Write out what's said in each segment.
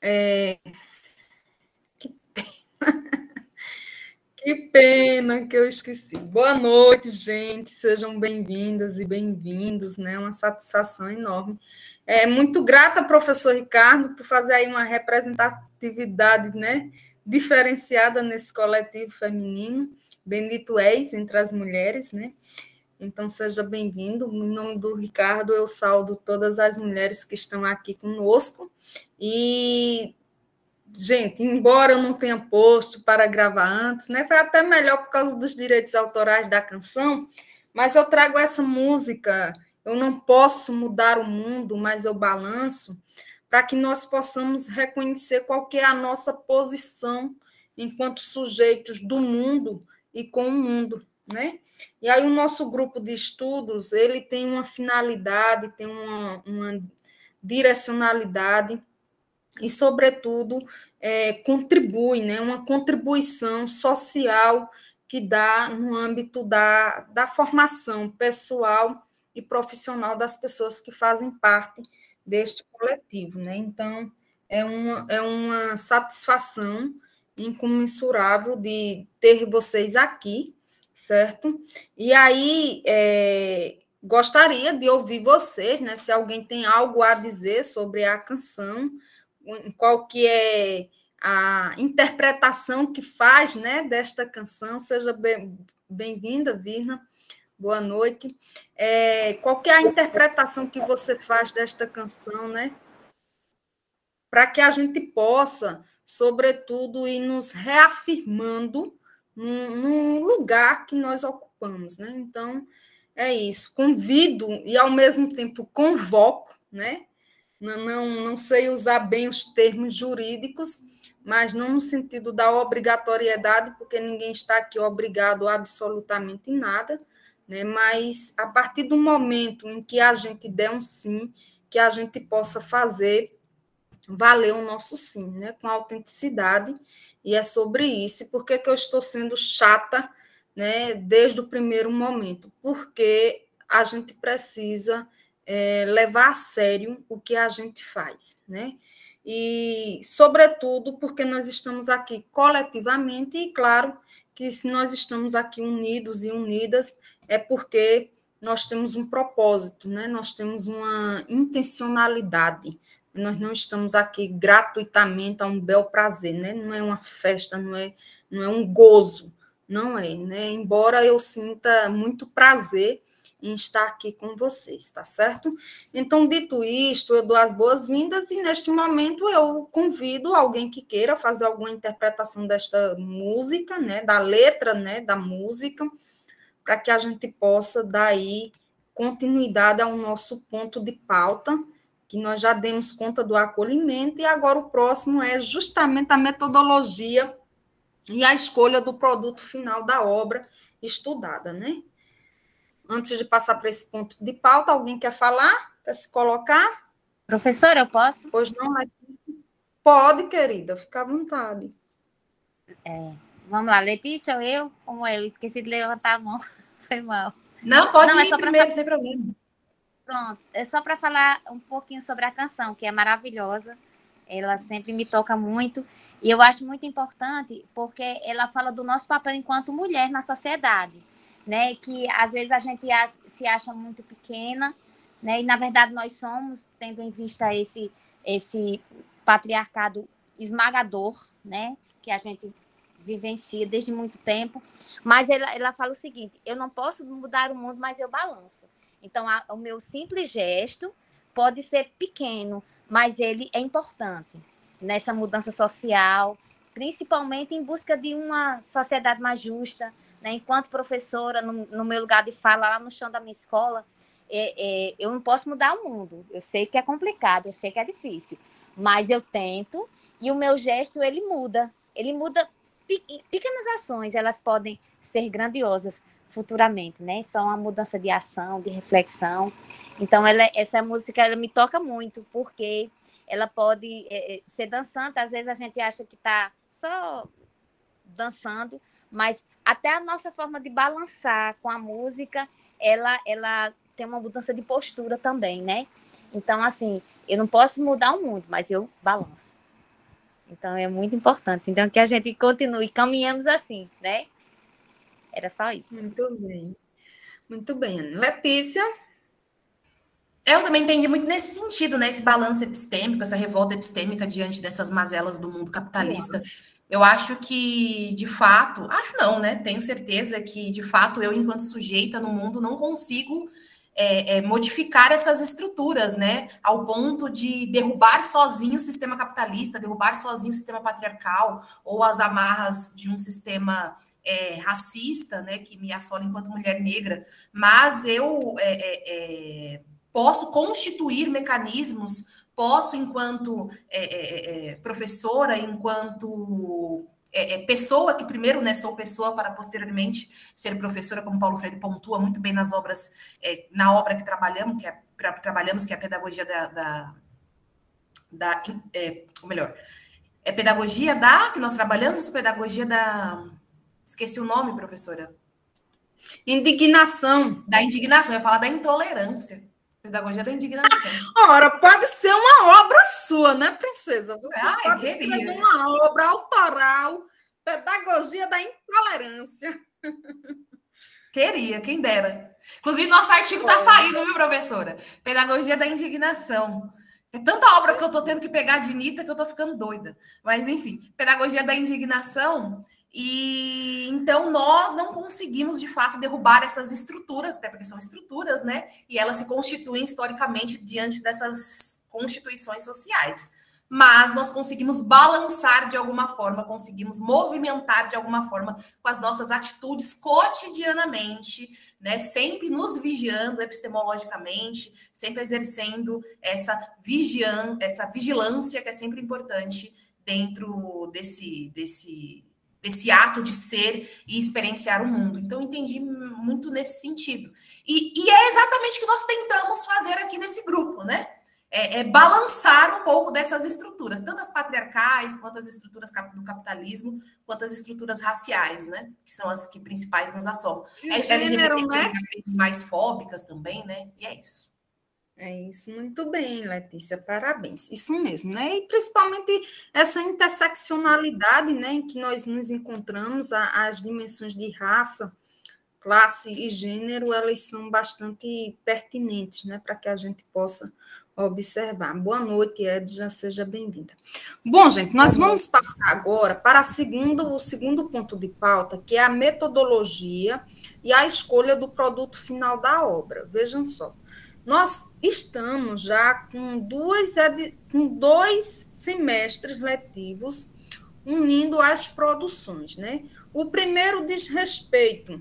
É, que pena que eu esqueci. Boa noite, gente. Sejam bem-vindas e bem-vindos, né? Uma satisfação enorme. Muito grata, professor Ricardo, por fazer aí uma representatividade, né, diferenciada nesse coletivo feminino. Bendito és entre as mulheres, né? Então, seja bem-vindo. Em nome do Ricardo, eu saúdo todas as mulheres que estão aqui conosco. E gente, embora eu não tenha posto para gravar antes, né, foi até melhor por causa dos direitos autorais da canção, mas eu trago essa música, eu não posso mudar o mundo, mas eu balanço, para que nós possamos reconhecer qual que é a nossa posição enquanto sujeitos do mundo e com o mundo, né? E aí o nosso grupo de estudos, ele tem uma finalidade, tem uma direcionalidade, e, sobretudo, contribui, né? Uma contribuição social que dá no âmbito da formação pessoal e profissional das pessoas que fazem parte deste coletivo, né? Então, é uma satisfação incomensurável de ter vocês aqui, certo? E aí, gostaria de ouvir vocês, né? Se alguém tem algo a dizer sobre a canção, qual que é a interpretação que faz, né, desta canção. Seja bem-vinda, Virna, boa noite. Qual que é a interpretação que você faz desta canção, né, para que a gente possa, sobretudo, ir nos reafirmando num lugar que nós ocupamos, né? Então, é isso. Convido e, ao mesmo tempo, convoco, né? Não sei usar bem os termos jurídicos, mas não no sentido da obrigatoriedade, porque ninguém está aqui obrigado a absolutamente nada, né? Mas a partir do momento em que a gente der um sim, que a gente possa fazer valer o nosso sim, né? Com autenticidade, e é sobre isso. Por que eu estou sendo chata, né, desde o primeiro momento? Porque a gente precisa levar a sério o que a gente faz, né? E, sobretudo, porque nós estamos aqui coletivamente, e claro que se nós estamos aqui unidos e unidas, é porque nós temos um propósito, né? Nós temos uma intencionalidade. Nós não estamos aqui gratuitamente a um bel prazer, né? Não é uma festa, não é um gozo, não é, né? Embora eu sinta muito prazer em estar aqui com vocês, tá certo? Então, dito isto, eu dou as boas-vindas e, neste momento, eu convido alguém que queira fazer alguma interpretação desta música, né? Da letra, né? Da música, para que a gente possa dar aí continuidade ao nosso ponto de pauta, que nós já demos conta do acolhimento, e agora o próximo é justamente a metodologia e a escolha do produto final da obra estudada, né? Antes de passar para esse ponto de pauta, alguém quer falar? Quer se colocar? Professora, eu posso? Pois não, Letícia? Pode, querida, fica à vontade. Vamos lá, Letícia ou eu? Como eu? Esqueci de levantar a mão, foi mal. Não, pode ir primeiro, sem problema. Pronto, é só para falar um pouquinho sobre a canção, que é maravilhosa, ela sempre me toca muito, e eu acho muito importante porque ela fala do nosso papel enquanto mulher na sociedade, né? Que às vezes a gente se acha muito pequena, né? E na verdade nós somos, tendo em vista esse patriarcado esmagador, né? Que a gente vivencia desde muito tempo, mas ela fala o seguinte: eu não posso mudar o mundo, mas eu balanço. Então, o meu simples gesto pode ser pequeno, mas ele é importante nessa mudança social, principalmente em busca de uma sociedade mais justa, né? Enquanto professora, no meu lugar de fala, lá no chão da minha escola, eu não posso mudar o mundo. Eu sei que é complicado, eu sei que é difícil, mas eu tento, e o meu gesto, ele muda. Ele muda pequenas ações, elas podem ser grandiosas futuramente, né? Só uma mudança de ação, de reflexão. Então, essa música ela me toca muito, porque ela pode ser dançante. Às vezes a gente acha que está só dançando, mas até a nossa forma de balançar com a música, ela tem uma mudança de postura também, né? Então, assim, eu não posso mudar o mundo, mas eu balanço. Então, é muito importante. Então, que a gente continue, caminhamos assim, né? Era só isso. Muito bem. Muito bem, Ana. Letícia? Eu também entendi muito nesse sentido, né? Esse balanço epistêmico, essa revolta epistêmica diante dessas mazelas do mundo capitalista. Eu acho que, de fato, acho não, né? Tenho certeza que, de fato, eu, enquanto sujeita no mundo, não consigo modificar essas estruturas, né? Ao ponto de derrubar sozinho o sistema capitalista, derrubar sozinho o sistema patriarcal, ou as amarras de um sistema racista, né? Que me assola enquanto mulher negra. Mas eu posso constituir mecanismos, posso, enquanto professora, enquanto pessoa, que primeiro, né, sou pessoa para posteriormente ser professora, como Paulo Freire pontua muito bem nas obras, na obra que trabalhamos, que é a pedagogia ou melhor, pedagogia que nós trabalhamos, pedagogia esqueci o nome, professora. Indignação. Da indignação, eu ia falar da intolerância. Pedagogia da indignação. Ora, pode ser uma obra sua, né, princesa? Você pode escrever uma obra autoral, Pedagogia da Intolerância. Queria, quem dera. Inclusive, nosso artigo está saindo, viu, professora? Pedagogia da Indignação. É tanta obra que eu estou tendo que pegar de Anitta que eu estou ficando doida. Mas, enfim, Pedagogia da Indignação. E então nós não conseguimos, de fato, derrubar essas estruturas, até porque são estruturas, né? E elas se constituem historicamente diante dessas constituições sociais. Mas nós conseguimos balançar de alguma forma, conseguimos movimentar de alguma forma com as nossas atitudes cotidianamente, né? Sempre nos vigiando epistemologicamente, sempre exercendo essa vigilância que é sempre importante dentro desse ato de ser e experienciar o mundo. Então, entendi muito nesse sentido. E é exatamente o que nós tentamos fazer aqui nesse grupo, né? Balançar um pouco dessas estruturas, tanto as patriarcais, quanto as estruturas do capitalismo, quanto as estruturas raciais, né? Que são as que principais nos assolam. Gênero, né? Mais fóbicas também, né? E é isso. É isso, muito bem, Letícia, parabéns. Isso mesmo, né? E principalmente essa interseccionalidade, né, em que nós nos encontramos, as dimensões de raça, classe e gênero, elas são bastante pertinentes, né, para que a gente possa observar. Boa noite, Edja, seja bem-vinda. Bom, gente, nós vamos passar agora para o segundo ponto de pauta, que é a metodologia e a escolha do produto final da obra. Vejam só. Nós estamos já com dois semestres letivos unindo as produções, né? O primeiro diz respeito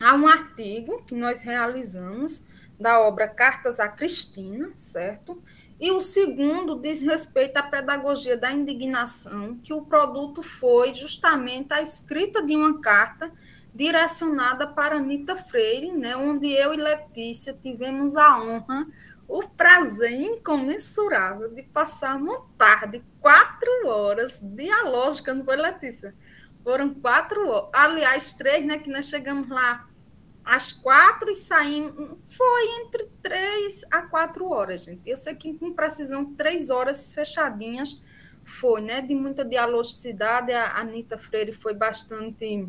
a um artigo que nós realizamos da obra Cartas a Cristina, certo? E o segundo diz respeito à pedagogia da indignação, que o produto foi justamente a escrita de uma carta direcionada para Anitta Freire, né, onde eu e Letícia tivemos a honra, o prazer incomensurável de passar uma tarde, 4 horas, dialógica, não foi, Letícia? Foram 4 horas, aliás, 3, né, que nós chegamos lá às 4 e saímos, foi entre 3 a 4 horas, gente. Eu sei que com precisão 3 horas fechadinhas foi, né, de muita dialogicidade. A Anitta Freire foi bastante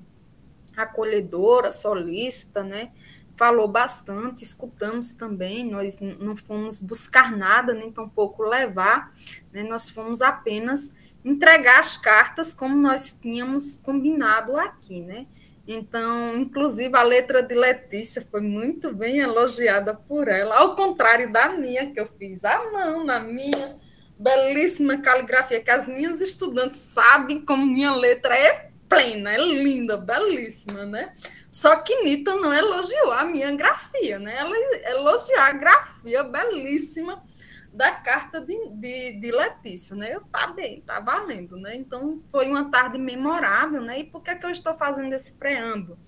acolhedora, solícita, né? Falou bastante, escutamos também, nós não fomos buscar nada, nem tampouco levar, né? Nós fomos apenas entregar as cartas como nós tínhamos combinado aqui, né? Então, inclusive, a letra de Letícia foi muito bem elogiada por ela, ao contrário da minha, que eu fiz à mão, na minha belíssima caligrafia, que as minhas estudantes sabem como minha letra é plena, é linda, belíssima, né? Só que Anitta não elogiou a minha grafia, né? Ela elogiou a grafia belíssima da carta de Letícia, né? Tá bem, tá valendo, né? Então, foi uma tarde memorável, né? E por que eu estou fazendo esse preâmbulo?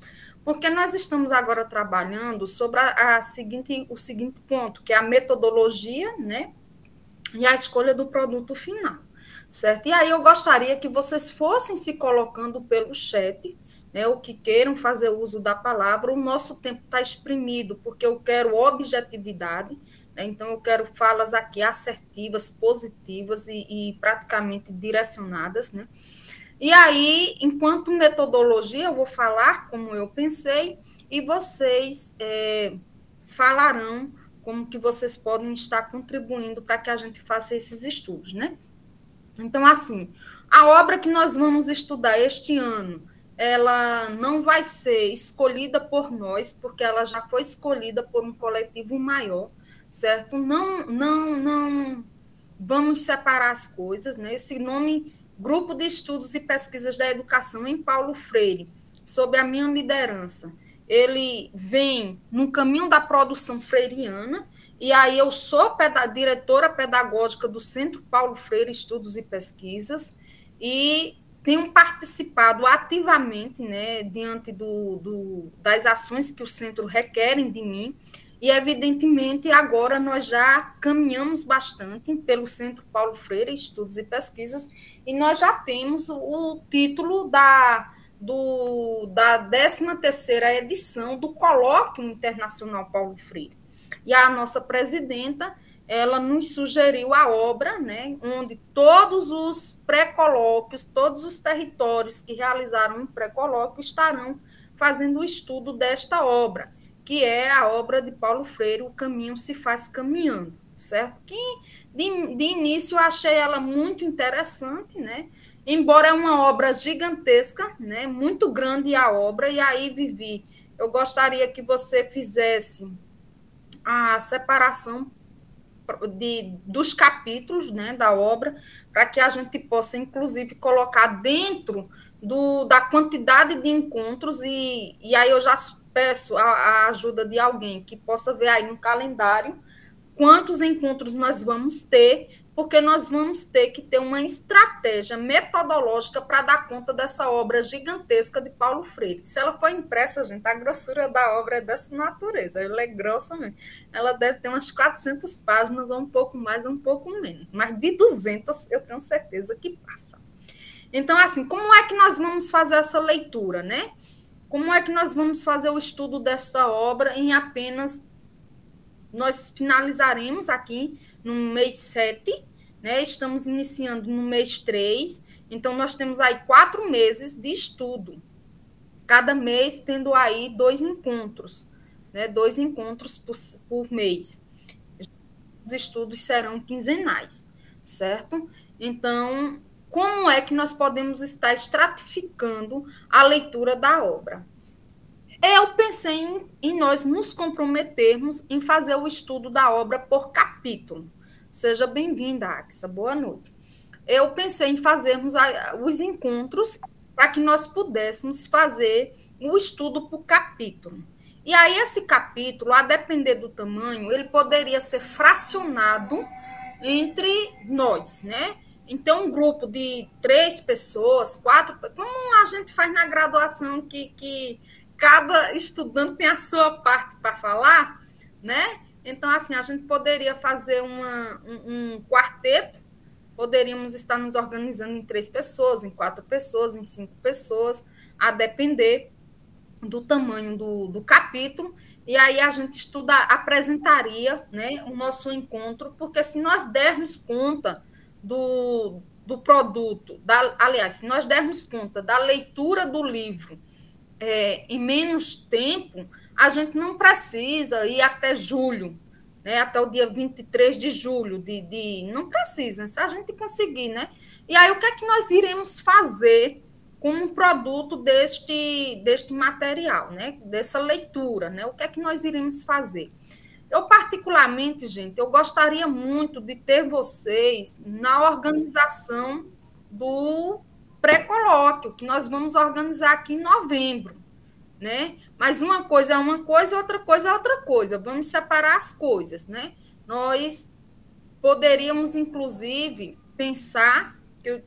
Porque nós estamos agora trabalhando sobre o seguinte ponto, que é a metodologia, né? E a escolha do produto final. Certo? E aí eu gostaria que vocês fossem se colocando pelo chat, né, o que queiram fazer uso da palavra. O nosso tempo está exprimido, porque eu quero objetividade, né? Então, eu quero falas aqui assertivas, positivas e praticamente direcionadas, né? E aí, enquanto metodologia, eu vou falar como eu pensei e vocês falarão como que vocês podem estar contribuindo para que a gente faça esses estudos, né? Então, assim, a obra que nós vamos estudar este ano, ela não vai ser escolhida por nós, porque ela já foi escolhida por um coletivo maior, certo? Não vamos separar as coisas, né? Esse nome, Grupo de Estudos e Pesquisas da Educação em Paulo Freire, sob a minha liderança, ele vem no caminho da produção freiriana, e aí eu sou diretora pedagógica do Centro Paulo Freire Estudos e Pesquisas, e tenho participado ativamente, né, diante das ações que o centro requerem de mim, e, evidentemente, agora nós já caminhamos bastante pelo Centro Paulo Freire Estudos e Pesquisas, e nós já temos o título da 13ª edição do Colóquio Internacional Paulo Freire. E a nossa presidenta, ela nos sugeriu a obra, né, onde todos os pré-colóquios, todos os territórios que realizaram um pré-colóquio estarão fazendo o estudo desta obra, que é a obra de Paulo Freire, O Caminho se Faz Caminhando, certo? Que, de início, eu achei ela muito interessante, né? Embora é uma obra gigantesca, né? Muito grande a obra, e aí, Vivi, eu gostaria que você fizesse a separação dos capítulos, né, da obra, para que a gente possa, inclusive, colocar dentro da quantidade de encontros, e aí eu já peço a ajuda de alguém que possa ver aí no calendário quantos encontros nós vamos ter, porque nós vamos ter que ter uma estratégia metodológica para dar conta dessa obra gigantesca de Paulo Freire. Se ela for impressa, gente, a grossura da obra é dessa natureza, ela é grossa mesmo. Ela deve ter umas 400 páginas, ou um pouco mais, ou um pouco menos, mas de 200 eu tenho certeza que passa. Então, assim, como é que nós vamos fazer essa leitura, né? Como é que nós vamos fazer o estudo desta obra em apenas... Nós finalizaremos aqui no mês 7, né? Estamos iniciando no mês 3, então nós temos aí 4 meses de estudo. Cada mês tendo aí 2 encontros, né? 2 encontros por mês. Os estudos serão quinzenais, certo? Então, como é que nós podemos estar estratificando a leitura da obra? Eu pensei em nós nos comprometermos em fazer o estudo da obra por capítulo. Seja bem-vinda, Axa, boa noite. Eu pensei em fazermos os encontros para que nós pudéssemos fazer o estudo por capítulo. E aí, esse capítulo, a depender do tamanho, ele poderia ser fracionado entre nós, né? Então, um grupo de 3 pessoas, 4, como a gente faz na graduação, que cada estudante tem a sua parte para falar, né? Então, assim, a gente poderia fazer um quarteto, poderíamos estar nos organizando em 3 pessoas, em 4 pessoas, em 5 pessoas, a depender do tamanho do capítulo, e aí a gente apresentaria, né, o nosso encontro, porque se nós dermos conta do produto, aliás, se nós dermos conta da leitura do livro em menos tempo, a gente não precisa ir até julho, né, até o dia 23 de julho, não precisa, se a gente conseguir, né? E aí, o que é que nós iremos fazer com um produto deste material, né? Dessa leitura, né? O que é que nós iremos fazer? Eu, particularmente, gente, eu gostaria muito de ter vocês na organização do pré-colóquio, que nós vamos organizar aqui em novembro, né? Mas uma coisa é uma coisa, outra coisa é outra coisa. Vamos separar as coisas, né? Nós poderíamos, inclusive, pensar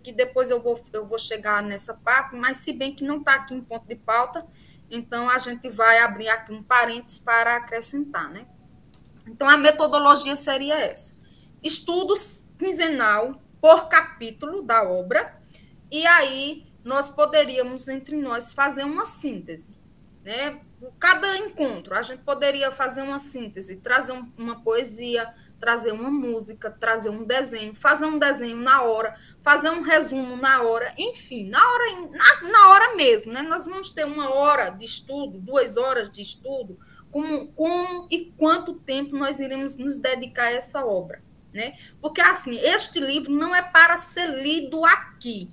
que depois eu vou chegar nessa parte, mas se bem que não está aqui em ponto de pauta, então a gente vai abrir aqui um parênteses para acrescentar, né? Então, a metodologia seria essa. Estudos quinzenal por capítulo da obra, e aí nós poderíamos, entre nós, fazer uma síntese. né? Cada encontro, a gente poderia fazer uma síntese, trazer uma poesia, trazer uma música, trazer um desenho, fazer um desenho na hora, fazer um resumo na hora, enfim, na hora mesmo, né? Nós vamos ter 1 hora de estudo, 2 horas de estudo, como e quanto tempo nós iremos nos dedicar a essa obra, né? Porque, assim, este livro não é para ser lido aqui,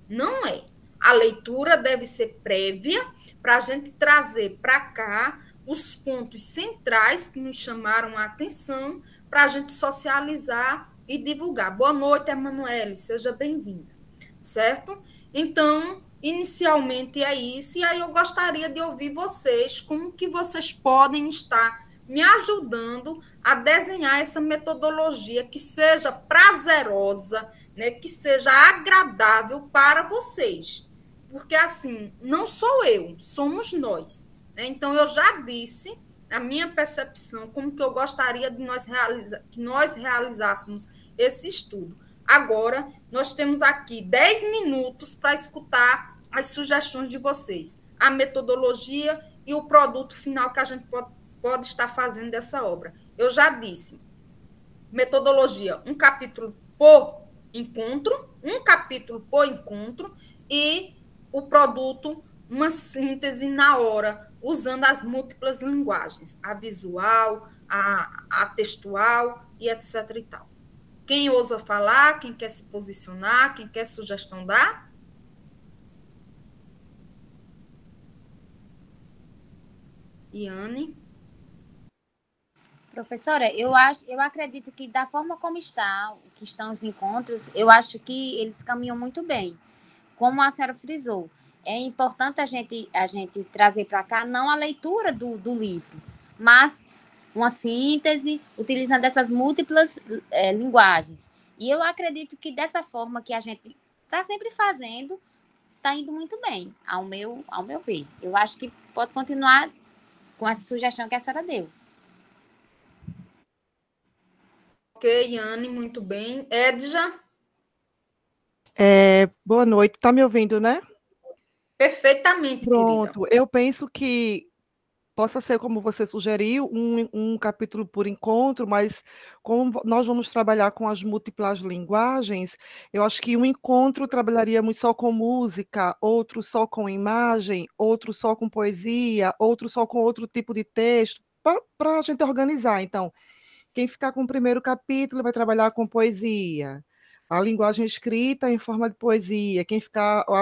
não é. A leitura deve ser prévia para a gente trazer para cá os pontos centrais que nos chamaram a atenção para a gente socializar e divulgar. Boa noite, Emanuele, seja bem-vinda, certo? Então, inicialmente é isso, e aí eu gostaria de ouvir vocês, como que vocês podem estar me ajudando a desenhar essa metodologia que seja prazerosa, né, que seja agradável para vocês. Porque, assim, não sou eu, somos nós, né? Então, eu já disse a minha percepção, como que eu gostaria de que nós realizássemos esse estudo. Agora, nós temos aqui 10 minutos para escutar as sugestões de vocês, a metodologia e o produto final que a gente pode estar fazendo dessa obra. Eu já disse, metodologia, um capítulo por encontro, e o produto, uma síntese na hora, usando as múltiplas linguagens, a visual, a textual e etc. e tal. Quem ousa falar, quem quer se posicionar, quem quer sugestão dar? Iane? Professora, eu acredito que da forma como que estão os encontros, eu acho que eles caminham muito bem. Como a senhora frisou, é importante a gente trazer para cá não a leitura do livro, mas uma síntese, utilizando essas múltiplas linguagens. E eu acredito que dessa forma que a gente está sempre fazendo, está indo muito bem, ao meu ver. Eu acho que pode continuar com essa sugestão que a senhora deu. Ok, Yane, muito bem. Edja? Boa noite, está me ouvindo, né? Perfeitamente, Pronto, querida. eu penso que possa ser, como você sugeriu, um capítulo por encontro, mas como nós vamos trabalhar com as múltiplas linguagens, eu acho que um encontro trabalharíamos só com música, outro só com imagem, outro só com poesia, outro só com outro tipo de texto, para a gente organizar. Então, quem ficar com o primeiro capítulo vai trabalhar com poesia. A linguagem escrita em forma de poesia.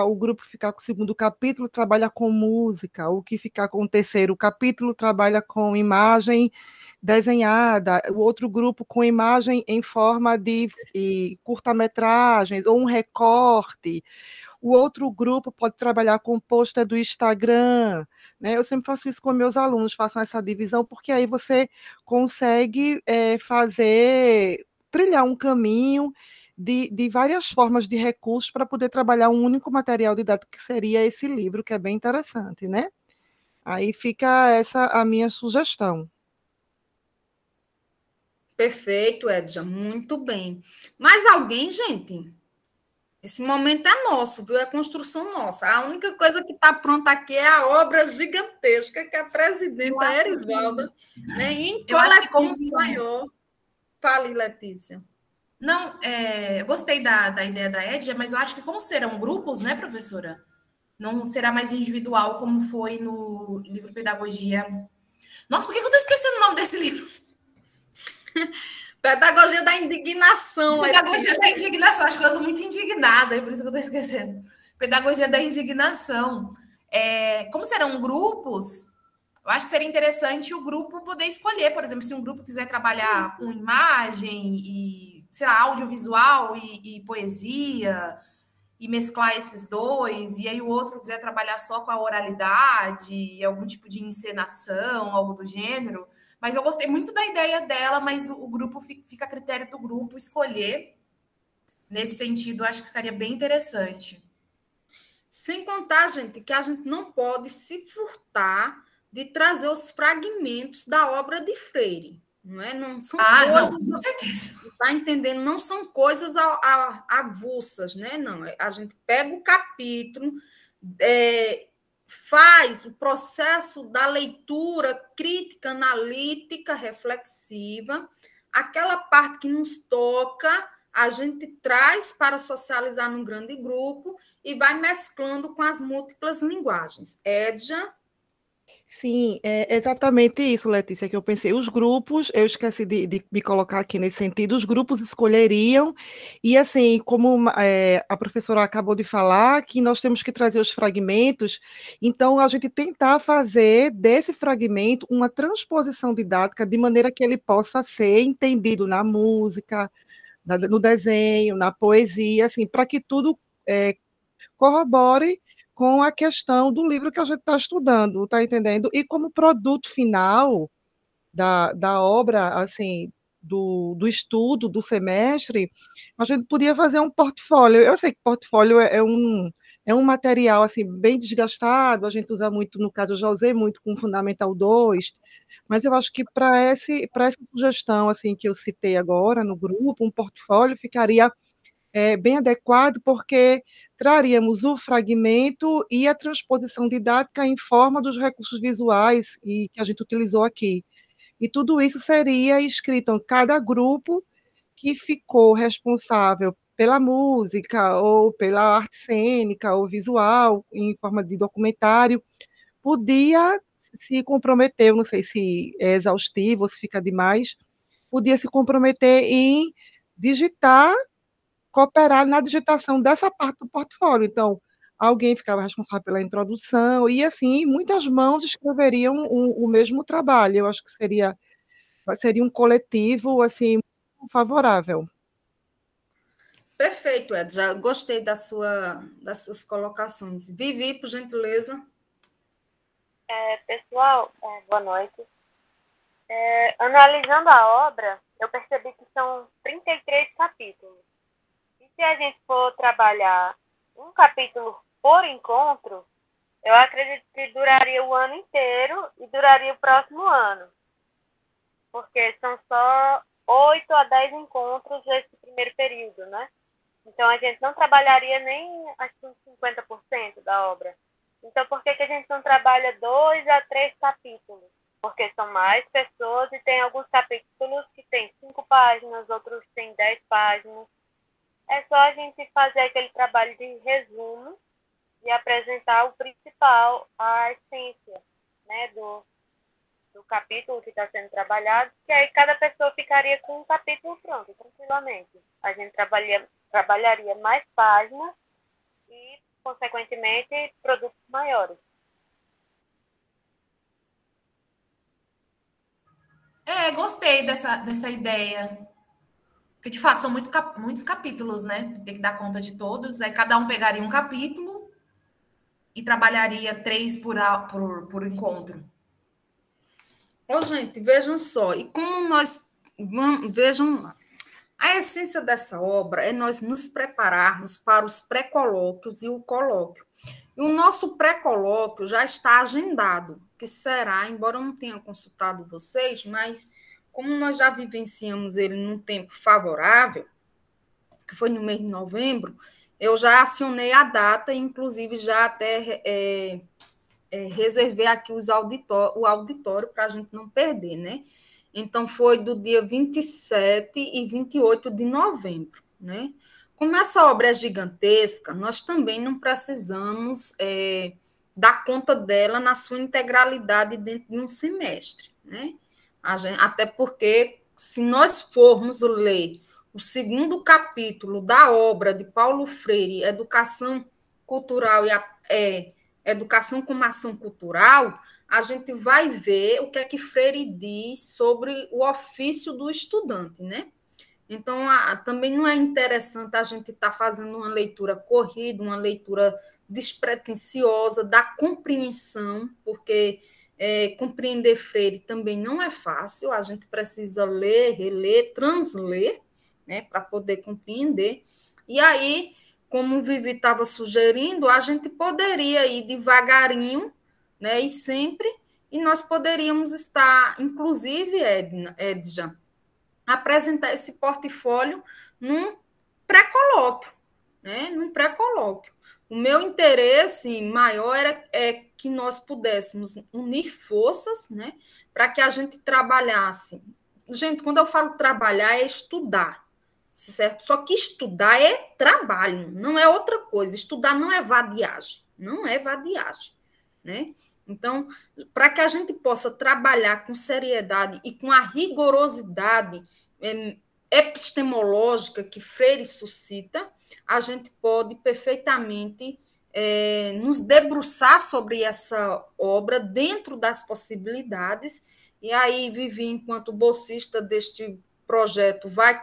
O grupo ficar com o segundo capítulo trabalha com música. O que ficar com o terceiro capítulo trabalha com imagem desenhada. O outro grupo com imagem em forma de curta-metragens ou um recorte. O outro grupo pode trabalhar com pôster do Instagram, né? Eu sempre faço isso com meus alunos, façam essa divisão, porque aí você consegue trilhar um caminho de várias formas de recursos para poder trabalhar um único material didático, que seria esse livro, que é bem interessante, né? Aí fica essa a minha sugestão. Perfeito, Edja, muito bem. Mais alguém, gente? Esse momento é nosso, viu? É construção nossa. A única coisa que está pronta aqui é a obra gigantesca que a presidenta Erivalda, né, em coletânea maior. Fale, Letícia. Não, eu gostei da ideia da Edja, mas eu acho que como serão grupos, né, professora? Não será mais individual, como foi no livro Pedagogia. Nossa, por que eu estou esquecendo o nome desse livro? Pedagogia da Indignação. Pedagogia da Indignação. Acho que eu estou muito indignada, é por isso que eu estou esquecendo. Pedagogia da Indignação. Como serão grupos, eu acho que seria interessante o grupo poder escolher, por exemplo, se um grupo quiser trabalhar com imagem e, sei lá, audiovisual e poesia, e mesclar esses dois, e aí o outro quiser trabalhar só com a oralidade, algum tipo de encenação, algo do gênero. Mas eu gostei muito da ideia dela, mas o grupo fica a critério do grupo escolher. Nesse sentido, acho que ficaria bem interessante. Sem contar, gente, que a gente não pode se furtar de trazer os fragmentos da obra de Freire. Não é? Não são coisas. Não, com certeza. Está entendendo? Não são coisas avulsas, né? Não. A gente pega o capítulo, faz o processo da leitura crítica, analítica, reflexiva, aquela parte que nos toca, a gente traz para socializar num grande grupo e vai mesclando com as múltiplas linguagens. Edja? Sim, é exatamente isso, Letícia, que eu pensei. Os grupos, eu esqueci de me colocar aqui nesse sentido, os grupos escolheriam, e assim, como a professora acabou de falar, que nós temos que trazer os fragmentos, então a gente tentar fazer desse fragmento uma transposição didática de maneira que ele possa ser entendido na música, no desenho, na poesia, assim, para que tudo corrobore com a questão do livro que a gente está estudando, está entendendo? E como produto final da obra, assim, do estudo, do semestre, a gente podia fazer um portfólio. Eu sei que portfólio é um material assim, bem desgastado, a gente usa muito, no caso, eu já usei muito com Fundamental 2, mas eu acho que para essa sugestão assim, que eu citei agora no grupo, um portfólio ficaria bem adequado, porque traríamos o fragmento e a transposição didática em forma dos recursos visuais e que a gente utilizou aqui. E tudo isso seria escrito em cada grupo que ficou responsável pela música ou pela arte cênica ou visual, em forma de documentário, podia se comprometer, eu não sei se é exaustivo ou se fica demais, podia se comprometer em digitar, cooperar na digitação dessa parte do portfólio. Então, alguém ficava responsável pela introdução, e assim, muitas mãos escreveriam o mesmo trabalho. Eu acho que seria um coletivo assim favorável. Perfeito, Ed. Já gostei das suas colocações. Vivi, por gentileza. Pessoal, boa noite. Analisando a obra, eu percebi que são 33 capítulos. E se a gente for trabalhar um capítulo por encontro, eu acredito que duraria o ano inteiro e duraria o próximo ano. Porque são só 8 a 10 encontros nesse primeiro período, né? Então, a gente não trabalharia nem, acho que uns 50% da obra. Então, por que a gente não trabalha 2 a 3 capítulos? Porque são mais pessoas e tem alguns capítulos que tem 5 páginas, outros tem 10 páginas. É só a gente fazer aquele trabalho de resumo e apresentar o principal, a essência, né, do capítulo que está sendo trabalhado, que aí cada pessoa ficaria com um capítulo pronto, tranquilamente. A gente trabalharia mais páginas e, consequentemente, produtos maiores. Gostei dessa ideia. Porque, de fato, são muitos capítulos, né? Tem que dar conta de todos. Aí cada um pegaria um capítulo e trabalharia 3 por encontro. Gente, vejam só, e como nós vejam lá. A essência dessa obra é nós nos prepararmos para os pré-colóquios e o colóquio. E o nosso pré-colóquio já está agendado, que será, embora eu não tenha consultado vocês, mas como nós já vivenciamos ele num tempo favorável, que foi no mês de novembro, eu já acionei a data, inclusive já até reservei aqui o auditório para a gente não perder, né? Então, foi do dia 27 e 28 de novembro, né? Como essa obra é gigantesca, nós também não precisamos dar conta dela na sua integralidade dentro de um semestre, né? Até porque, se nós formos ler o segundo capítulo da obra de Paulo Freire, Educação Cultural e Educação como Ação Cultural, a gente vai ver o que é que Freire diz sobre o ofício do estudante, né? Então, também não é interessante a gente estar fazendo uma leitura corrida, uma leitura despretensiosa da compreensão, porque compreender Freire também não é fácil, a gente precisa ler, reler, transler, né, para poder compreender. E aí, como o Vivi estava sugerindo, a gente poderia ir devagarinho, né, e sempre, e nós poderíamos estar, inclusive, Edja, apresentar esse portfólio num pré-colóquio, né, num pré-colóquio. O meu interesse maior é que nós pudéssemos unir forças, né, para que a gente trabalhasse. Gente, quando eu falo trabalhar, é estudar, certo? Só que estudar é trabalho, não é outra coisa. Estudar não é vadiagem, não é vadiagem, né? Então, para que a gente possa trabalhar com seriedade e com a rigorosidade epistemológica que Freire suscita, a gente pode perfeitamente nos debruçar sobre essa obra dentro das possibilidades, e aí Vivi, enquanto bolsista deste projeto, vai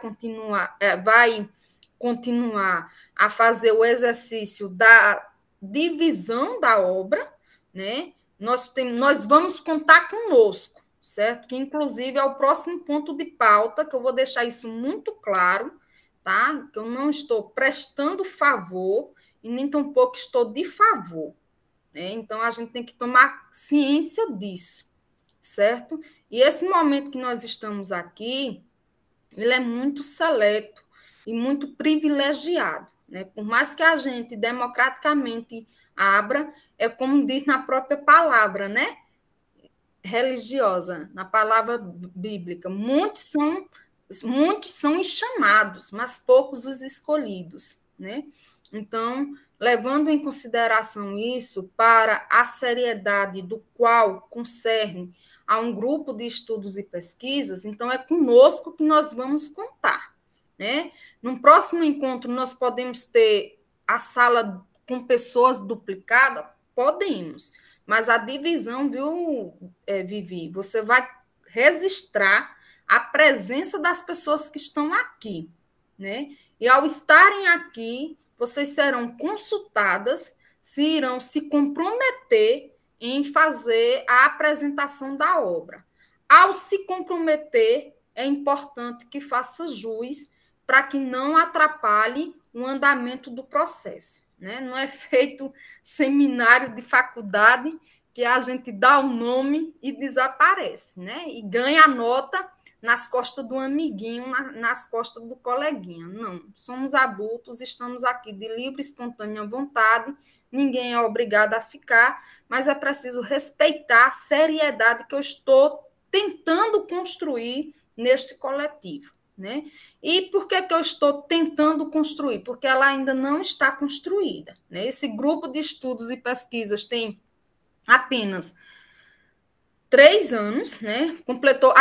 continuar a fazer o exercício da divisão da obra, né? Nós vamos contar conosco, certo? Que, inclusive, é o próximo ponto de pauta, que eu vou deixar isso muito claro, tá? Que eu não estou prestando favor e nem tampouco estou de favor, né? Então, a gente tem que tomar ciência disso, certo? E esse momento que nós estamos aqui, ele é muito seleto e muito privilegiado, né? Por mais que a gente democraticamente abra, é como diz na própria palavra, né? Religiosa, na palavra bíblica, muitos são os chamados, mas poucos os escolhidos, né? Então, levando em consideração isso, para a seriedade do qual concerne a um grupo de estudos e pesquisas, então é conosco que nós vamos contar, né? No próximo encontro, nós podemos ter a sala com pessoas duplicadas? Podemos, mas a divisão, viu, Vivi? Você vai registrar a presença das pessoas que estão aqui, né? E ao estarem aqui, vocês serão consultadas se irão se comprometer em fazer a apresentação da obra. Ao se comprometer, é importante que faça jus para que não atrapalhe o andamento do processo, né? Não é feito seminário de faculdade que a gente dá o nome e desaparece, né? E ganha a nota nas costas do amiguinho, nas costas do coleguinha. Não, somos adultos, estamos aqui de livre e espontânea vontade, ninguém é obrigado a ficar, mas é preciso respeitar a seriedade que eu estou tentando construir neste coletivo, né? E por que eu estou tentando construir? Porque ela ainda não está construída, né? Esse grupo de estudos e pesquisas tem apenas 3 anos, né? Completou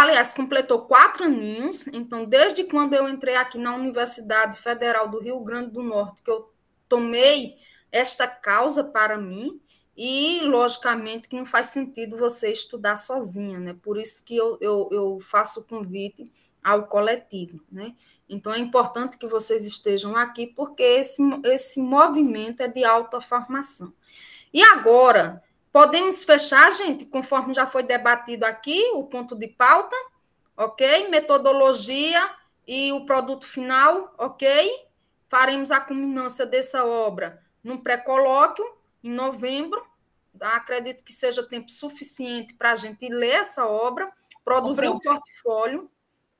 4 aninhos. Então, desde quando eu entrei aqui na Universidade Federal do Rio Grande do Norte, que eu tomei esta causa para mim, e, logicamente, que não faz sentido você estudar sozinha, né? Por isso que eu faço o convite ao coletivo, né? Então, é importante que vocês estejam aqui, porque esse movimento é de alta formação. E agora, podemos fechar, gente, conforme já foi debatido aqui, o ponto de pauta, ok? Metodologia e o produto final, ok? Faremos a culminância dessa obra num pré-colóquio, em novembro. Acredito que seja tempo suficiente para a gente ler essa obra, produzir o portfólio.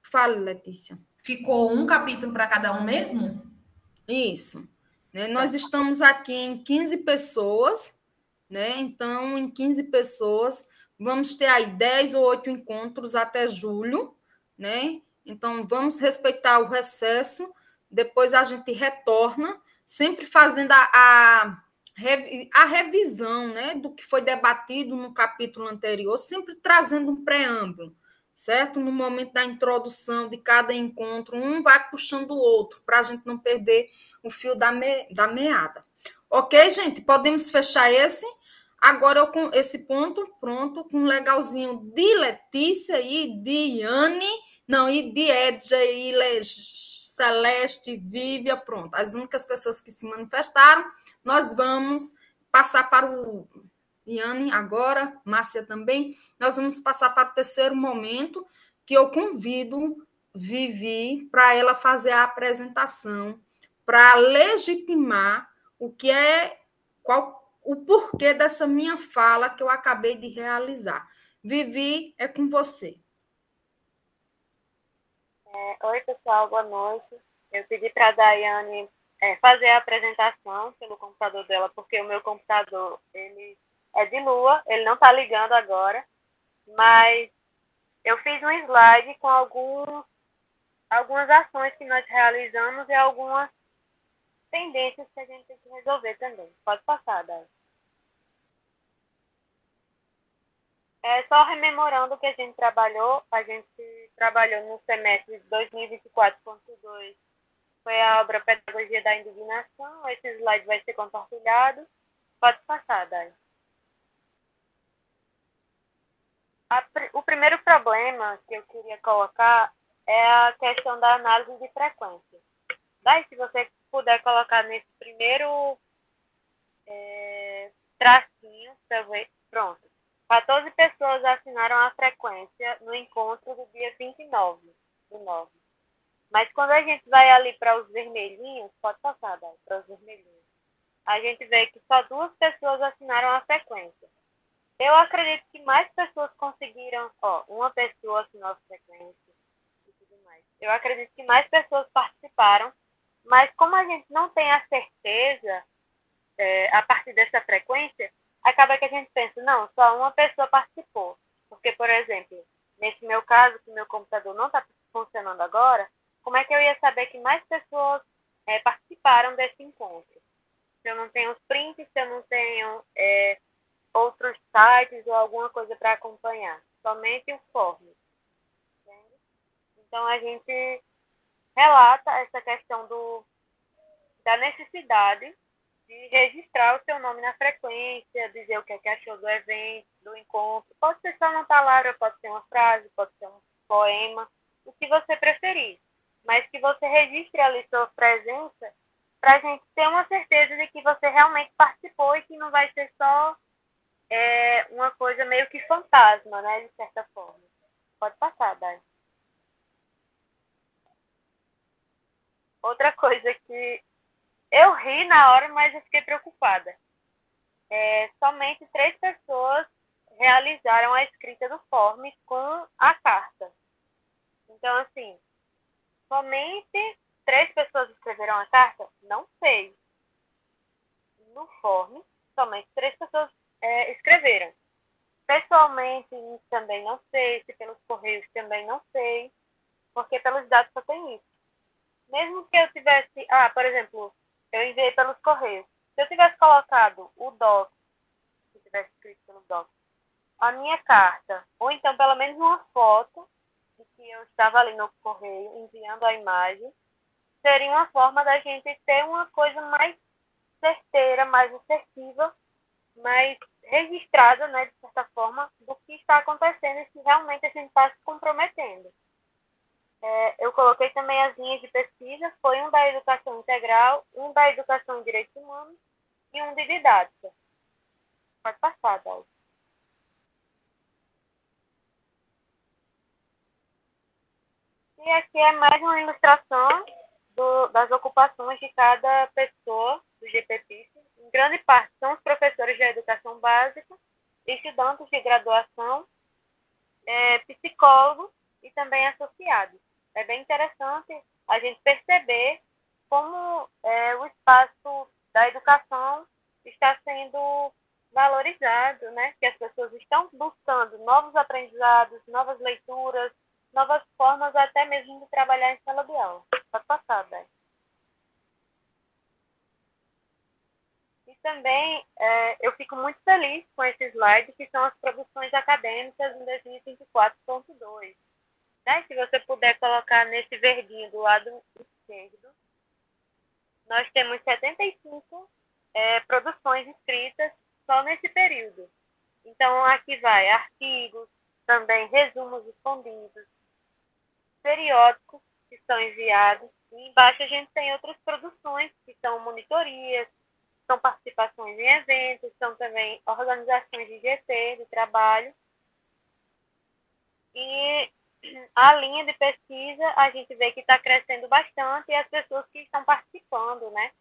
Fale, Letícia. Ficou um capítulo para cada um mesmo? Isso. Né? Nós estamos aqui em 15 pessoas, né? Então, em 15 pessoas, vamos ter aí 10 ou 8 encontros até julho, né? Então, vamos respeitar o recesso, depois a gente retorna, sempre fazendo a revisão, né, do que foi debatido no capítulo anterior, sempre trazendo um preâmbulo, certo? No momento da introdução de cada encontro, um vai puxando o outro, para a gente não perder o fio da meada. Ok, gente? Podemos fechar esse? Agora, eu com esse ponto pronto, com um legalzinho de Letícia e de Yane, não, e de Edja e Celeste, Vívia, pronto. As únicas pessoas que se manifestaram, nós vamos passar para o Yane agora, Márcia também, nós vamos passar para o terceiro momento, que eu convido Vivi para ela fazer a apresentação, para legitimar o que é, o porquê dessa minha fala que eu acabei de realizar. Vivi, é com você. Oi, pessoal, boa noite. Eu pedi para a Daiane fazer a apresentação pelo computador dela, porque o meu computador ele é de lua, ele não está ligando agora, mas eu fiz um slide com algumas ações que nós realizamos e algumas tendências que a gente tem que resolver também. Pode passar, Dai. Só rememorando o que a gente trabalhou no semestre de 2024.2, foi a obra Pedagogia da Indignação. Esse slide vai ser compartilhado. Pode passar, Dai. O primeiro problema que eu queria colocar é a questão da análise de frequência. Dai, se você puder colocar nesse primeiro tracinho, pronto. 14 pessoas assinaram a frequência no encontro do dia 29 do 9. Mas quando a gente vai ali para os vermelhinhos, pode passar, Dai, para os vermelhinhos, a gente vê que só 2 pessoas assinaram a frequência. Eu acredito que mais pessoas conseguiram, uma pessoa assinou a frequência e tudo mais. Eu acredito que mais pessoas participaram, mas como a gente não tem a certeza a partir dessa frequência, acaba que a gente pensa, não, só uma pessoa participou. Porque, por exemplo, nesse meu caso, que meu computador não está funcionando agora, como é que eu ia saber que mais pessoas participaram desse encontro? Se eu não tenho os prints, se eu não tenho outros sites ou alguma coisa para acompanhar. Somente o form. Entende? Então, a gente relata essa questão da necessidade de registrar o seu nome na frequência, dizer o que é que achou do evento, do encontro. Pode ser só uma palavra, pode ser uma frase, pode ser um poema, o que você preferir. Mas que você registre ali sua presença para a gente ter uma certeza de que você realmente participou e que não vai ser só uma coisa meio que fantasma, né, de certa forma. Pode passar, Dai. Outra coisa que eu ri na hora, mas eu fiquei preocupada. Somente 3 pessoas realizaram a escrita do form com a carta. Então, assim, somente 3 pessoas escreveram a carta? Não sei. No form, somente 3 pessoas escreveram. Pessoalmente, também não sei. Se pelos correios, também não sei. Porque pelos dados só tem isso. Mesmo que eu tivesse... por exemplo, eu enviei pelos correios. Se eu tivesse colocado o doc, se tivesse escrito pelo doc, a minha carta, ou então pelo menos uma foto de que eu estava ali no correio enviando a imagem, seria uma forma da gente ter uma coisa mais certeira, mais assertiva, mais registrada, né, de certa forma, do que está acontecendo e se realmente a gente está se comprometendo. Eu coloquei também as linhas de pesquisa, foi um da educação integral, um da educação em direitos humanos e um de didática. Pode passar, Dai. E aqui é mais uma ilustração das ocupações de cada pessoa do GPPIF. Em grande parte são os professores de educação básica, estudantes de graduação, psicólogos e também associados. É bem interessante a gente perceber como o espaço da educação está sendo valorizado, né? Que as pessoas estão buscando novos aprendizados, novas leituras, novas formas até mesmo de trabalhar em sala de aula. Pode passar, Dai. E também eu fico muito feliz com esse slide, que são as produções acadêmicas em 2024.2. Né? Se você puder colocar nesse verdinho do lado esquerdo, nós temos 75 produções escritas só nesse período. Então, aqui vai artigos, também resumos escondidos, periódicos que são enviados, e embaixo a gente tem outras produções, que são monitorias, são participações em eventos, são também organizações de GT, de trabalho. E a linha de pesquisa, a gente vê que está crescendo bastante e as pessoas que estão participando, né?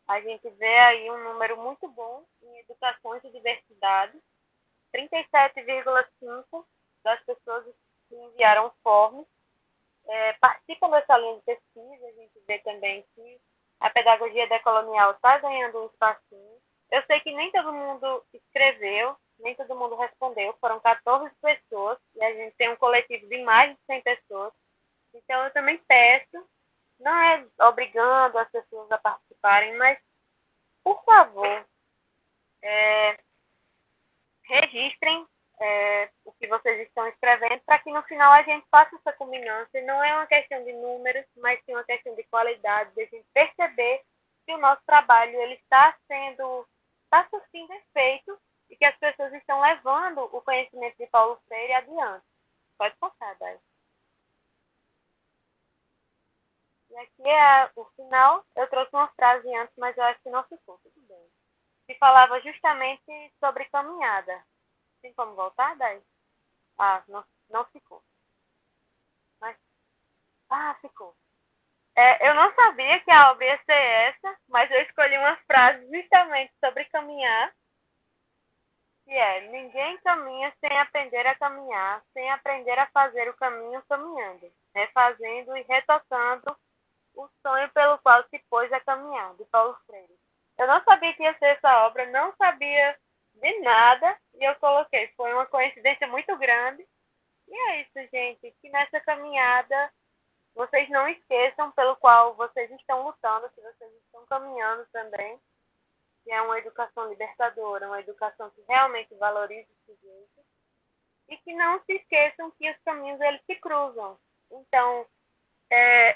A gente vê aí um número muito bom em educações e diversidade. 37,5% das pessoas que enviaram formas participam dessa linha de pesquisa. A gente vê também que a pedagogia decolonial está ganhando um espacinho. Eu sei que nem todo mundo escreveu, nem todo mundo respondeu, foram 14 pessoas, e a gente tem um coletivo de mais de 100 pessoas. Então, eu também peço, não é obrigando as pessoas a participarem, mas, por favor, registrem o que vocês estão escrevendo, para que no final a gente faça essa culminância. Não é uma questão de números, mas sim uma questão de qualidade, de a gente perceber que o nosso trabalho ele está surtindo efeito e que as pessoas estão levando o conhecimento de Paulo Freire adiante. Pode passar, Dai. E aqui é o final. Eu trouxe uma frase antes, mas eu acho que não ficou. Tudo bem. Se falava justamente sobre caminhada. Tem como voltar, Dai? Ah, não ficou. Mas, ficou. Eu não sabia que a obra ia ser essa, mas eu escolhi uma frase justamente sobre caminhar, que é: ninguém caminha sem aprender a caminhar, sem aprender a fazer o caminho caminhando, refazendo e retocando o sonho pelo qual se pôs a caminhar, de Paulo Freire. Eu não sabia que ia ser essa obra, não sabia de nada, e eu coloquei. Foi uma coincidência muito grande. E é isso, gente, que nessa caminhada vocês não esqueçam pelo qual vocês estão lutando, que vocês estão caminhando também, que é uma educação libertadora, uma educação que realmente valoriza o sujeito, e que não se esqueçam que os caminhos eles se cruzam. Então,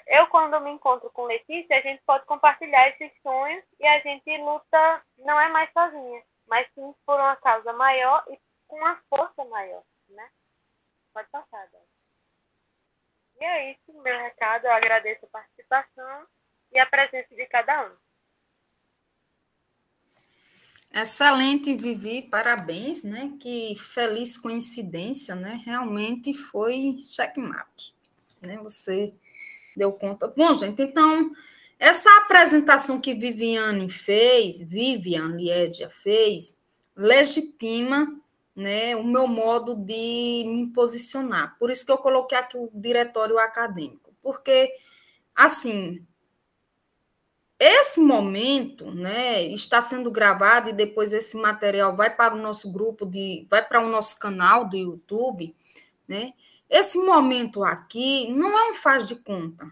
eu quando me encontro com Letícia, a gente pode compartilhar esses sonhos e a gente luta, não é mais sozinha, mas sim por uma causa maior e com uma força maior, né? Pode passar, Dani. E é isso, meu recado. Eu agradeço a participação e a presença de cada um. Excelente, Vivi, parabéns, né? Que feliz coincidência, né? Realmente foi checkmate, né? Você deu conta. Bom, gente, então, essa apresentação que Vivian Liédia fez, legitima, né, o meu modo de me posicionar. Por isso que eu coloquei aqui o diretório acadêmico, porque, assim, esse momento, né, está sendo gravado e depois esse material vai para o nosso grupo, vai para o nosso canal do YouTube, né? Esse momento aqui não é um faz de conta,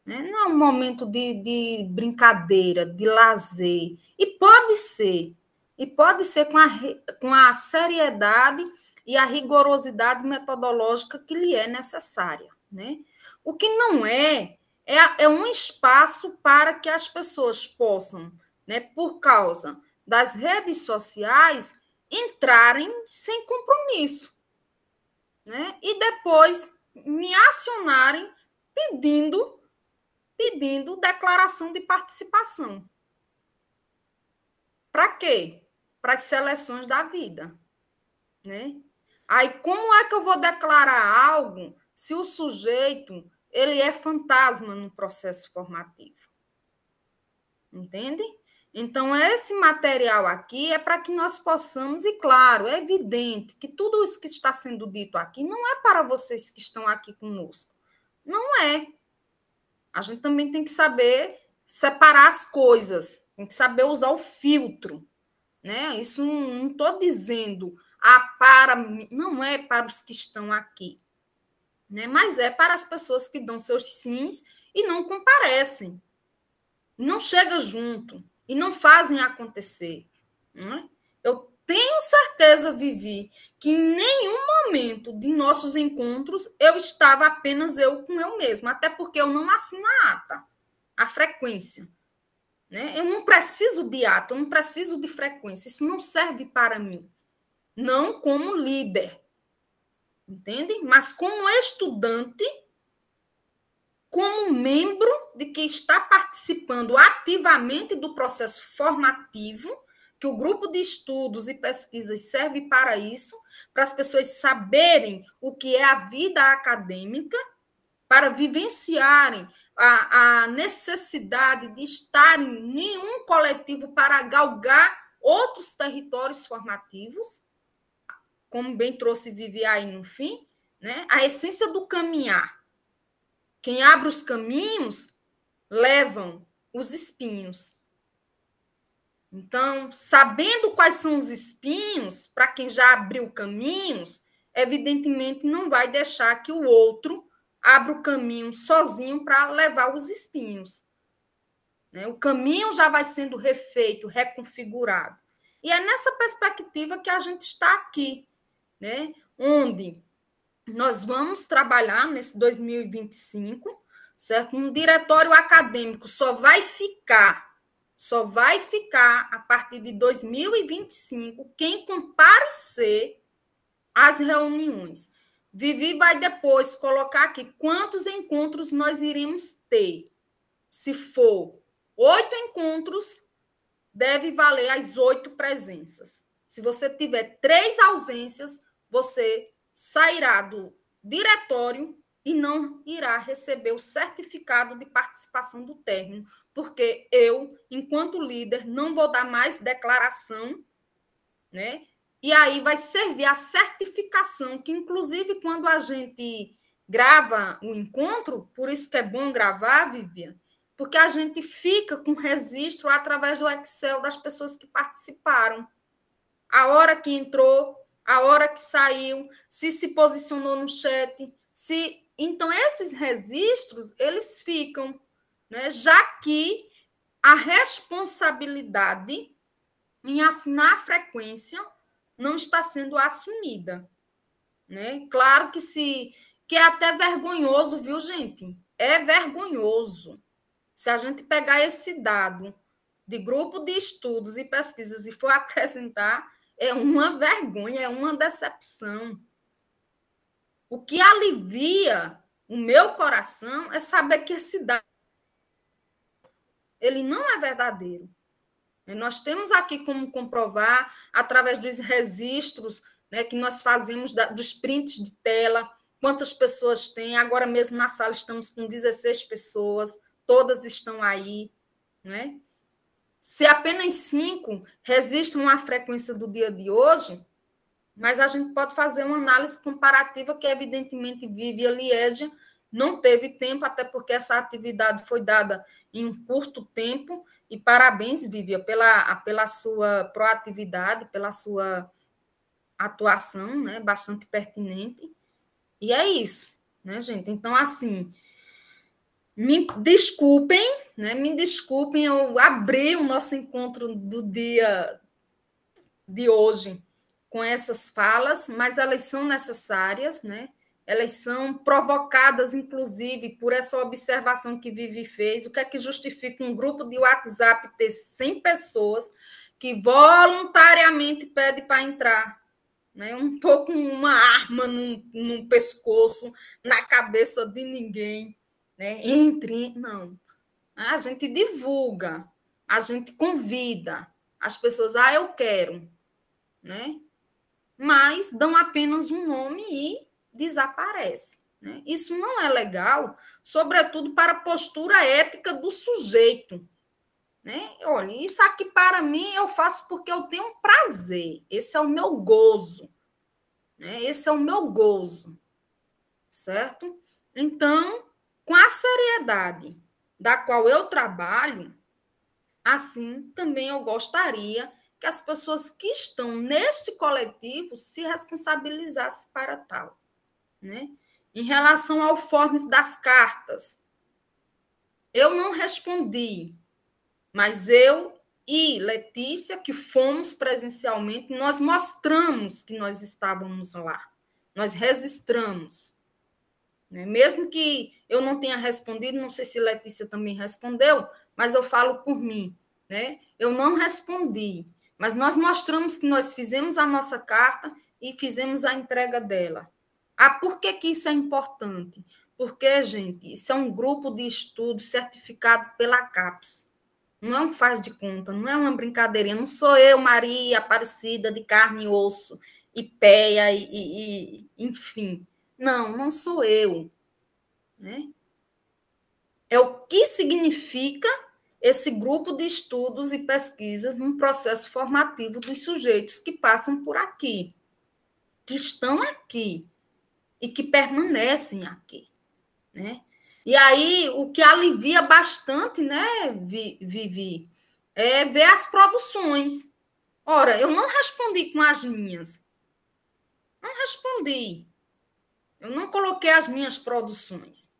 né? Não é um momento de brincadeira, de lazer, e pode ser com a seriedade e a rigorosidade metodológica que lhe é necessária, né? O que não é um espaço para que as pessoas possam, né, por causa das redes sociais, entrarem sem compromisso, né? E depois me acionarem pedindo declaração de participação. Para quê? Para as seleções da vida, né? Aí, como é que eu vou declarar algo se o sujeito ele é fantasma no processo formativo? Entende? Então, esse material aqui é para que nós possamos, e claro, é evidente que tudo isso que está sendo dito aqui não é para vocês que estão aqui conosco. Não é. A gente também tem que saber separar as coisas, tem que saber usar o filtro, né? Isso não estou dizendo não é para os que estão aqui, né? Mas é para as pessoas que dão seus sims e não comparecem, não chegam junto e não fazem acontecer, né? Eu tenho certeza, Vivi, que em nenhum momento de nossos encontros eu estava apenas eu com eu mesma, até porque eu não assino a ata, a frequência, né? Eu não preciso de ata, eu não preciso de frequência, isso não serve para mim, não como líder, entende? Mas como estudante, como membro de que está participando ativamente do processo formativo, que o grupo de estudos e pesquisas serve para isso, para as pessoas saberem o que é a vida acadêmica, para vivenciarem a necessidade de estar em nenhum coletivo para galgar outros territórios formativos, como bem trouxe Vivi aí no fim, né? A essência do caminhar. Quem abre os caminhos levam os espinhos. Então, sabendo quais são os espinhos, para quem já abriu caminhos, evidentemente não vai deixar que o outro abra o caminho sozinho para levar os espinhos. O caminho já vai sendo refeito, reconfigurado. E é nessa perspectiva que a gente está aqui, né? Onde nós vamos trabalhar nesse 2025, certo? Um diretório acadêmico só vai ficar a partir de 2025 quem comparecer às reuniões. Vivi vai depois colocar aqui quantos encontros nós iremos ter. Se for 8 encontros, deve valer as 8 presenças. Se você tiver 3 ausências, você sairá do diretório e não irá receber o certificado de participação do término, porque eu, enquanto líder, não vou dar mais declaração, né? E aí vai servir a certificação, que inclusive quando a gente grava o encontro, por isso que é bom gravar, Vivian, porque a gente fica com registro através do Excel das pessoas que participaram. A hora que entrou, a hora que saiu, se posicionou no chat, se... Então, esses registros, eles ficam, né? Já que a responsabilidade em assinar a frequência não está sendo assumida, né? Claro que é até vergonhoso, viu, gente? É vergonhoso. Se a gente pegar esse dado de grupo de estudos e pesquisas e for apresentar, é uma vergonha, é uma decepção. O que alivia o meu coração é saber que esse dado ele não é verdadeiro. Nós temos aqui como comprovar, através dos registros, né, que nós fazemos dos prints de tela, quantas pessoas tem. Agora mesmo na sala estamos com 16 pessoas, todas estão aí, né? Se apenas 5 registram a frequência do dia de hoje, mas a gente pode fazer uma análise comparativa que, evidentemente, Vivian Liege não teve tempo, até porque essa atividade foi dada em um curto tempo, e parabéns, Vivian, pela sua proatividade, pela sua atuação, né, bastante pertinente. E é isso, né, gente? Então, assim, me desculpem, né? Me desculpem, eu abri o nosso encontro do dia de hoje com essas falas, mas elas são necessárias, né? Elas são provocadas, inclusive, por essa observação que Vivi fez. O que é que justifica um grupo de WhatsApp ter 100 pessoas que voluntariamente pede para entrar? Né? Eu não estou com uma arma no pescoço, na cabeça de ninguém. Né? Entre, não. A gente divulga, a gente convida as pessoas, eu quero, né? Mas dão apenas um nome e desaparece. Né? Isso não é legal, sobretudo para a postura ética do sujeito. Né? Olha, isso aqui para mim eu faço porque eu tenho prazer, esse é o meu gozo. Né? Esse é o meu gozo, certo? Então, com a seriedade da qual eu trabalho, assim também eu gostaria que as pessoas que estão neste coletivo se responsabilizassem para tal. Né? Em relação ao forms das cartas, eu não respondi, mas eu e Letícia, que fomos presencialmente, nós mostramos que nós estávamos lá, nós registramos. Né? Mesmo que eu não tenha respondido, não sei se Letícia também respondeu, mas eu falo por mim. Né? Eu não respondi, mas nós mostramos que nós fizemos a nossa carta e fizemos a entrega dela. Por que isso é importante? Porque, gente, isso é um grupo de estudo certificado pela CAPES. Não é um faz de conta, não é uma brincadeirinha. Não sou eu, Maria Aparecida, de carne e osso, e péia, enfim. Não sou eu. Né? É o que significa esse grupo de estudos e pesquisas num processo formativo dos sujeitos que passam por aqui, que estão aqui e que permanecem aqui. Né? E aí, o que alivia bastante, né, Vivi, é ver as produções. Ora, eu não respondi com as minhas. Não respondi. Eu não coloquei as minhas produções.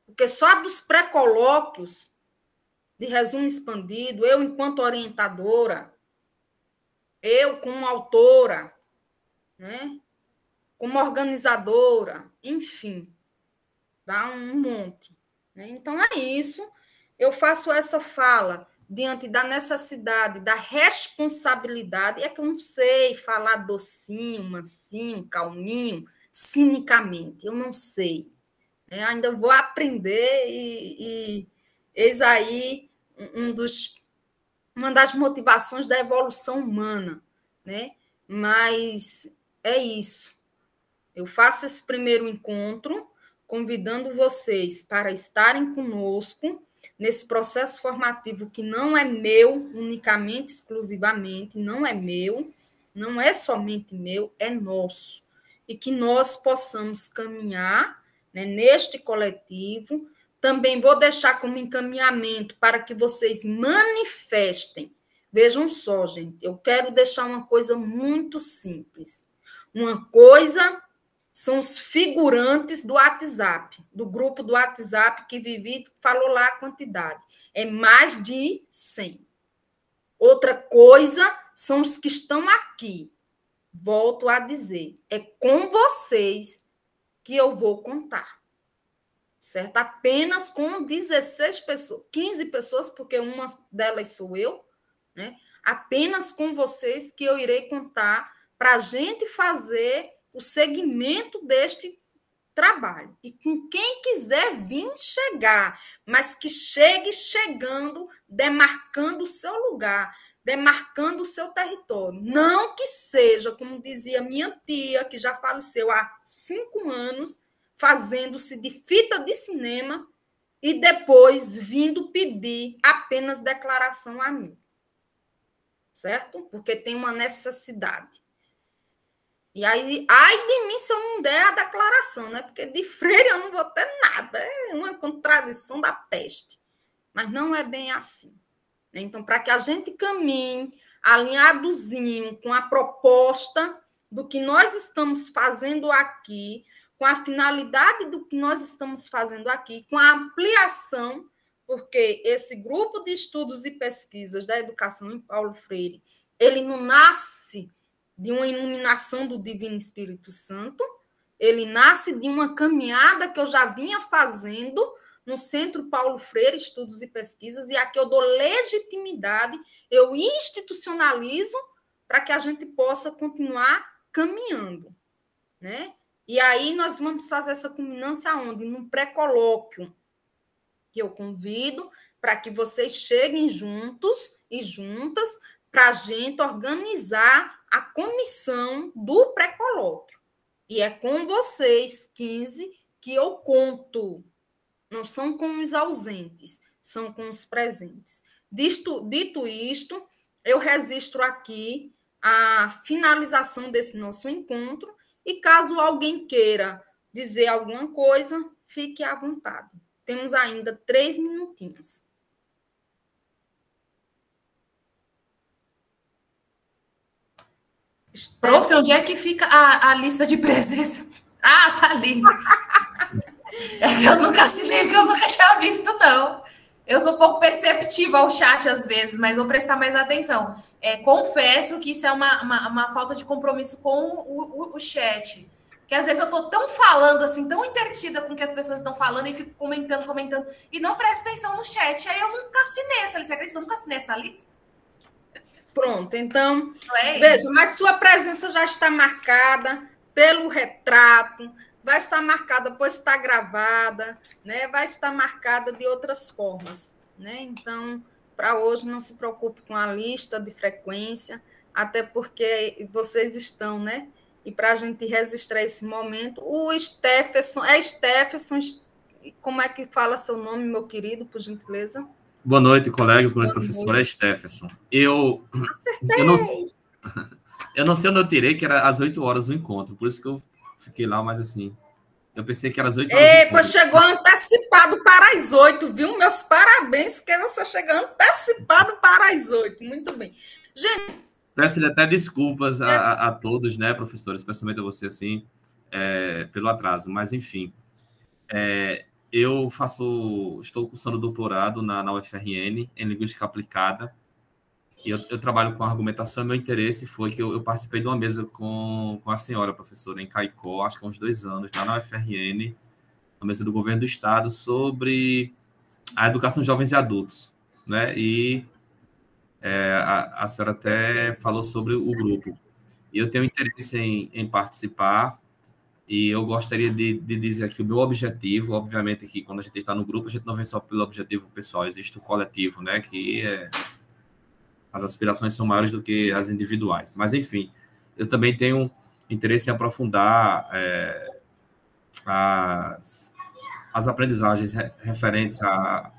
Porque só dos pré-colóquios de resumo expandido, eu enquanto orientadora, eu como autora, né, como organizadora, enfim, dá um monte. Né? Então, é isso. Eu faço essa fala diante da necessidade, da responsabilidade, é que eu não sei falar docinho, mansinho, calminho, cinicamente, eu não sei. Ainda vou aprender e eis aí uma das motivações da evolução humana, né? Mas é isso. Eu faço esse primeiro encontro, convidando vocês para estarem conosco nesse processo formativo que não é meu, unicamente, exclusivamente, não é meu, não é somente meu, é nosso. E que nós possamos caminhar, né, neste coletivo. Também vou deixar como encaminhamento para que vocês manifestem. Vejam só, gente, eu quero deixar uma coisa muito simples. Uma coisa são os figurantes do WhatsApp, do grupo do WhatsApp que Vivi falou lá a quantidade. É mais de 100. Outra coisa são os que estão aqui. Volto a dizer, é com vocês que eu vou contar. Certo? Apenas com 16 pessoas, 15 pessoas, porque uma delas sou eu, né? Apenas com vocês que eu irei contar para a gente fazer o segmento deste trabalho. E com quem quiser vir chegar, mas que chegue chegando, demarcando o seu lugar, demarcando o seu território. Não que seja, como dizia minha tia, que já faleceu há 5 anos, fazendo-se de fita de cinema e depois vindo pedir apenas declaração a mim. Certo? Porque tem uma necessidade. E aí, ai de mim se eu não der a declaração, né? Porque de freira eu não vou ter nada. É uma contradição da peste. Mas não é bem assim. Então, para que a gente caminhe alinhadozinho com a proposta do que nós estamos fazendo aqui, com a finalidade do que nós estamos fazendo aqui, com a ampliação, porque esse grupo de estudos e pesquisas da educação em Paulo Freire, ele não nasce de uma iluminação do Divino Espírito Santo, ele nasce de uma caminhada que eu já vinha fazendo no Centro Paulo Freire, Estudos e Pesquisas, e aqui eu dou legitimidade, eu institucionalizo para que a gente possa continuar caminhando, né? E aí nós vamos fazer essa culminância aonde? Num pré-colóquio, que eu convido para que vocês cheguem juntos e juntas para a gente organizar a comissão do pré-colóquio. E é com vocês, 15, que eu conto. Não são com os ausentes, são com os presentes. Dito isto, eu registro aqui a finalização desse nosso encontro e caso alguém queira dizer alguma coisa, fique à vontade. Temos ainda 3 minutinhos. Prof, onde é que fica a lista de presença? Ah, tá ali. Eu nunca assinei, porque eu nunca tinha visto, não. Eu sou um pouco perceptiva ao chat às vezes, mas vou prestar mais atenção. Confesso que isso é uma falta de compromisso com o chat. Que às vezes eu estou tão falando, assim, tão interdita com o que as pessoas estão falando e fico comentando, e não presto atenção no chat. Aí eu nunca assinei essa lista. Você acredita que eu nunca assinei essa lista? Pronto, então, veja, mas sua presença já está marcada pelo retrato, vai estar marcada, pois está gravada, né? Vai estar marcada de outras formas, né? Então, para hoje, não se preocupe com a lista de frequência, até porque vocês estão, né? E para a gente registrar esse momento, o Stephenson, como é que fala seu nome, meu querido, por gentileza? Boa noite, colegas, boa noite, professor, é Stephenson. Eu não sei onde eu tirei, que era às 8 horas o encontro, por isso que eu fiquei lá, mas assim, Eu pensei que era às 8 horas. Epa, chegou antecipado para as 8, viu? Meus parabéns, que você chegou antecipado para as 8. Muito bem. Gente, Peço até desculpas a todos, né, professores, especialmente a você, assim, pelo atraso. Mas, enfim, estou cursando doutorado na UFRN, em Linguística Aplicada, e eu trabalho com argumentação. Meu interesse foi que eu participei de uma mesa com a senhora professora em Caicó, acho que há uns 2 anos, lá na UFRN, na mesa do governo do estado, sobre a educação de jovens e adultos, né? E a senhora até falou sobre o grupo. E eu tenho interesse em participar, e eu gostaria de dizer aqui o meu objetivo. Obviamente que quando a gente está no grupo, a gente não vem só pelo objetivo pessoal, existe o coletivo, né? Que as aspirações são maiores do que as individuais. Mas, enfim, eu também tenho interesse em aprofundar as aprendizagens referentes à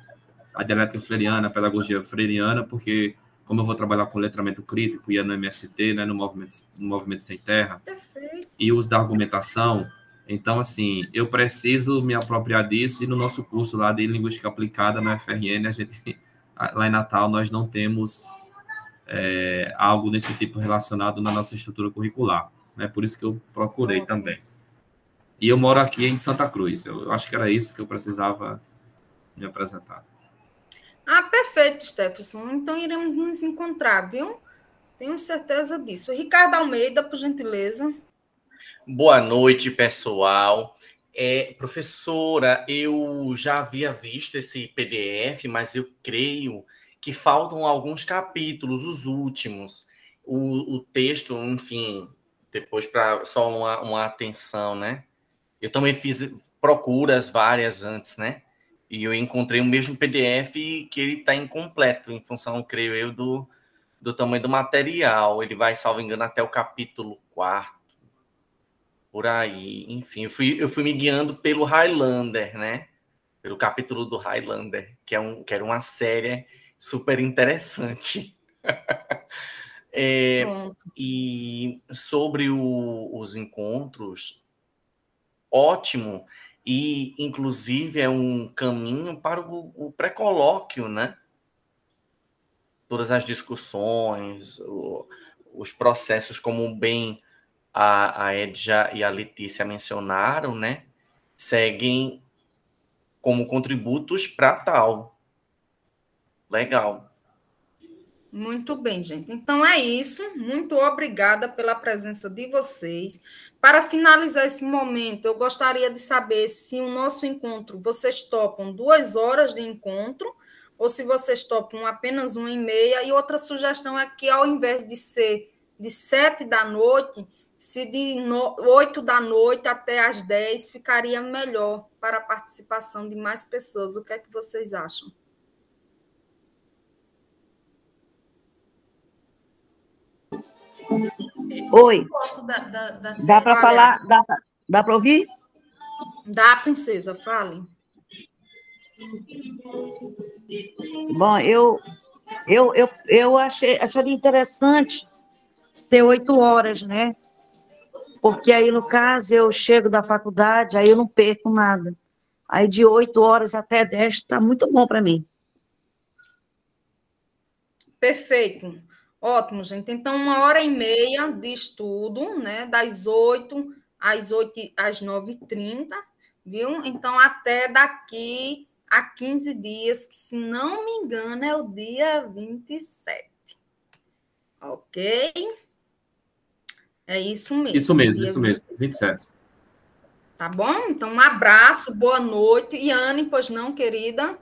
dialética freiriana, à pedagogia freiriana, porque, como eu vou trabalhar com letramento crítico e no MST, né, no movimento Sem Terra, perfeito. e uso da argumentação, então, assim, eu preciso me apropriar disso, e no nosso curso lá de Linguística Aplicada, na UFRN, lá em Natal, nós não temos algo desse tipo relacionado na nossa estrutura curricular, né? Por isso que eu procurei também. E eu moro aqui em Santa Cruz. Eu acho que era isso que eu precisava me apresentar. Perfeito, Stephenson. Então, iremos nos encontrar, viu? Tenho certeza disso. Ricardo Almeida, por gentileza. Boa noite, pessoal. Professora, eu já havia visto esse PDF, mas eu creio que faltam alguns capítulos, os últimos. O texto, enfim, depois para só uma atenção, né? Eu também fiz procuras várias antes, né? E eu encontrei o mesmo PDF que ele está incompleto, em função, creio eu, do tamanho do material. Ele vai, salvo engano, até o capítulo 4, por aí. Enfim, eu fui me guiando pelo Highlander, né? Pelo capítulo do Highlander, que era uma série super interessante. E sobre os encontros, ótimo. E, inclusive, é um caminho para o pré-colóquio, né? Todas as discussões, os processos, como bem a Edja e a Letícia mencionaram, né? Seguem como contributos para tal. Legal. Muito bem, gente. Então é isso. Muito obrigada pela presença de vocês. Para finalizar esse momento, eu gostaria de saber se o nosso encontro, vocês topam 2 horas de encontro, ou se vocês topam apenas 1h30. E outra sugestão é que, ao invés de ser de 7 da noite, se de 8 da noite até as 10, ficaria melhor para a participação de mais pessoas. O que é que vocês acham? Oi. Dá para falar? Dá para ouvir? Dá, princesa, fale. Bom, eu acharia interessante ser 8 horas, né? Porque aí, no caso, eu chego da faculdade, aí eu não perco nada. Aí, de 8 horas até 10, está muito bom para mim. Perfeito. Ótimo, gente. Então, 1h30 de estudo, né? Das 8 às 9h30, viu? Então, até daqui a 15 dias, que, se não me engano, é o dia 27. Ok? É isso mesmo. Isso mesmo, 27. Tá bom? Então, um abraço, boa noite. Iane, pois não, querida?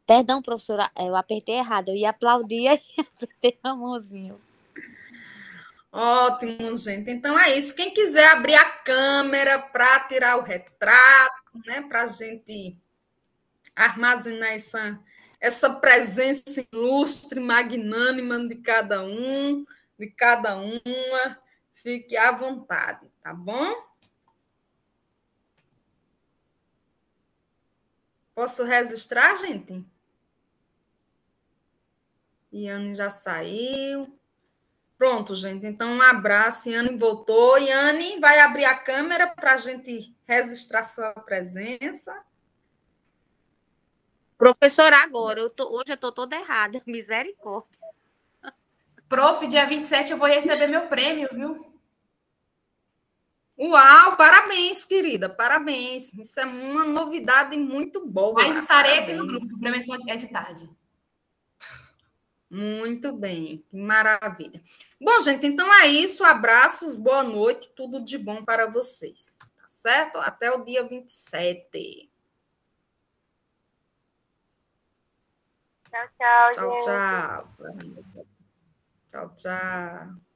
Perdão, professora, eu apertei errado. Eu ia aplaudir e apertei a mãozinha. Ótimo, gente. Então é isso. Quem quiser abrir a câmera para tirar o retrato, né? Para a gente armazenar essa presença ilustre, magnânima de cada um, de cada uma, fique à vontade, tá bom? Posso registrar, gente? Iane já saiu. Pronto, gente. Então, um abraço. Yane voltou. Yane, vai abrir a câmera para a gente registrar sua presença. Professora, agora, hoje eu estou toda errada. Misericórdia. Prof, dia 27 eu vou receber meu prêmio, viu? Uau, parabéns, querida, parabéns. Isso é uma novidade muito boa. Mas estarei parabéns. aqui no grupo, o prêmio é de tarde. Muito bem, que maravilha. Bom, gente, então é isso. Abraços, boa noite, tudo de bom para vocês. Tá certo? Até o dia 27. Tchau, tchau, Tchau, gente. tchau. Tchau, tchau.